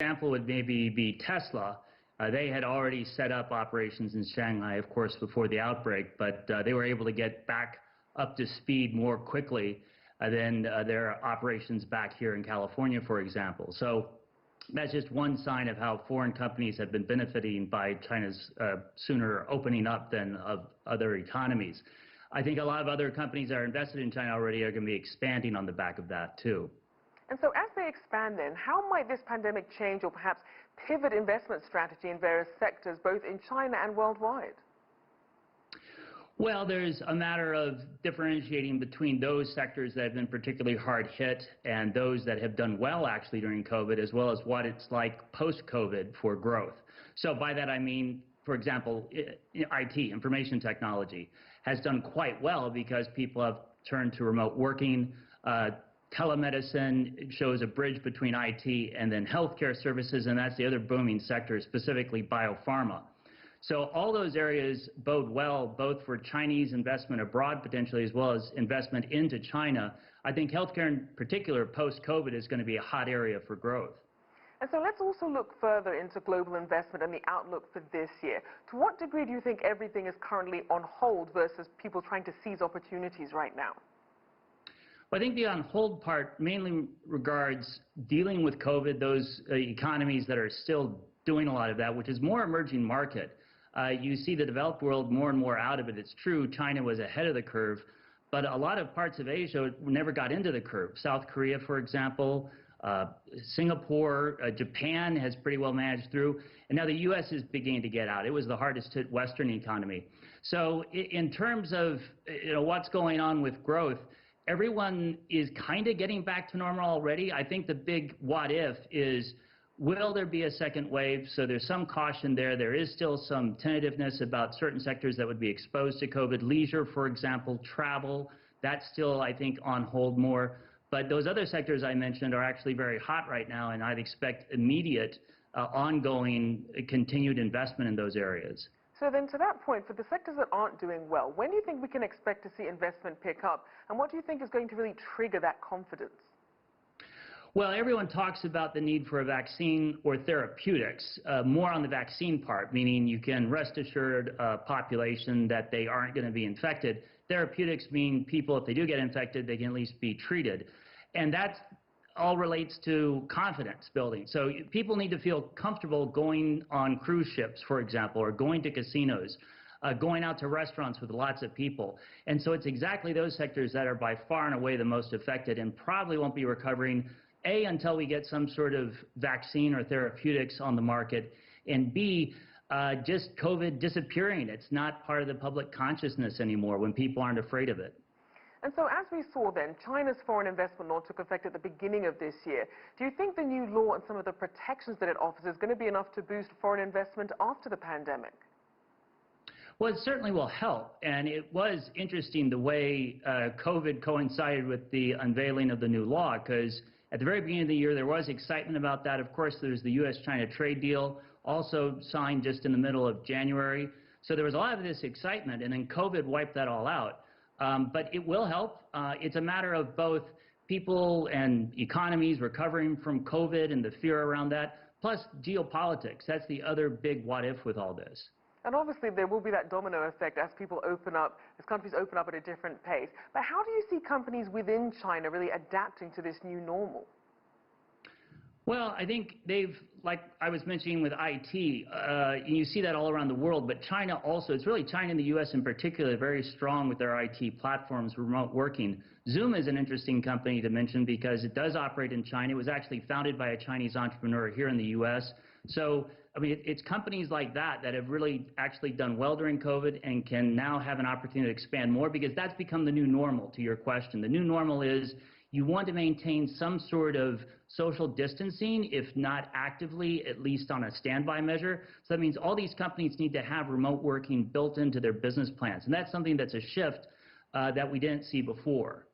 example would maybe be Tesla. They had already set up operations in Shanghai, of course, before the outbreak, but they were able to get back up to speed more quickly than their operations back here in California, for example. So that's just one sign of how foreign companies have been benefiting by China's sooner opening up than of other economies. I think a lot of other companies that are invested in China already are going to be expanding on the back of that, too. And so as they expand then, how might this pandemic change or perhaps pivot investment strategy in various sectors, both in China and worldwide? Well, there's a matter of differentiating between those sectors that have been particularly hard hit and those that have done well actually during COVID, as well as what it's like post-COVID for growth. So by that I mean, for example, IT, information technology, has done quite well because people have turned to remote working. Telemedicine shows a bridge between IT and then healthcare services, and that's the other booming sector, specifically biopharma. So all those areas bode well, both for Chinese investment abroad potentially, as well as investment into China. I think healthcare in particular, post-COVID, is going to be a hot area for growth. And so let's also look further into global investment and the outlook for this year. To what degree do you think everything is currently on hold versus people trying to seize opportunities right now? Well, I think the on hold part mainly regards dealing with COVID, those economies that are still doing a lot of that, which is more emerging market. You see the developed world more and more out of it. It's true China was ahead of the curve, but a lot of parts of Asia never got into the curve. South Korea, for example, Singapore, Japan has pretty well managed through, and now the U.S. is beginning to get out. It was the hardest hit Western economy. So in terms of what's going on with growth, everyone is kind of getting back to normal already. I think the big what if is, will there be a second wave? So there's some caution there. There is still some tentativeness about certain sectors that would be exposed to COVID. Leisure, for example, travel, that's still, I think, on hold more. But those other sectors I mentioned are actually very hot right now, and I'd expect immediate, ongoing, continued investment in those areas. So then to that point, for the sectors that aren't doing well, when do you think we can expect to see investment pick up? And what do you think is going to really trigger that confidence? Well, everyone talks about the need for a vaccine or therapeutics, more on the vaccine part, meaning you can rest assured a population that they aren't going to be infected. Therapeutics mean people, if they do get infected, they can at least be treated. And that all relates to confidence building. So people need to feel comfortable going on cruise ships, for example, or going to casinos, going out to restaurants with lots of people. And so it's exactly those sectors that are by far and away the most affected and probably won't be recovering, A, until we get some sort of vaccine or therapeutics on the market, and B, just COVID disappearing. It's not part of the public consciousness anymore when people aren't afraid of it. And so as we saw then, China's foreign investment law took effect at the beginning of this year. Do you think the new law and some of the protections that it offers is going to be enough to boost foreign investment after the pandemic? Well, it certainly will help, and it was interesting the way COVID coincided with the unveiling of the new law, because at the very beginning of the year there was excitement about that. Of course, there's the U.S.-China trade deal, also signed just in the middle of January. So there was a lot of this excitement, and then COVID wiped that all out. But it will help. It's a matter of both people and economies recovering from COVID and the fear around that, plus geopolitics. That's the other big what if with all this. And obviously there will be that domino effect as people open up, as countries open up at a different pace. But how do you see companies within China really adapting to this new normal? Well, I think they've, like I was mentioning with IT, you see that all around the world, but China also, it's really China and the U.S. in particular, very strong with their IT platforms, remote working. Zoom is an interesting company to mention because it does operate in China. It was actually founded by a Chinese entrepreneur here in the U.S. So, I mean, it's companies like that that have really actually done well during COVID and can now have an opportunity to expand more, because that's become the new normal, to your question. The new normal is you want to maintain some sort of social distancing, if not actively, at least on a standby measure. So that means all these companies need to have remote working built into their business plans. And that's something that's a shift that we didn't see before.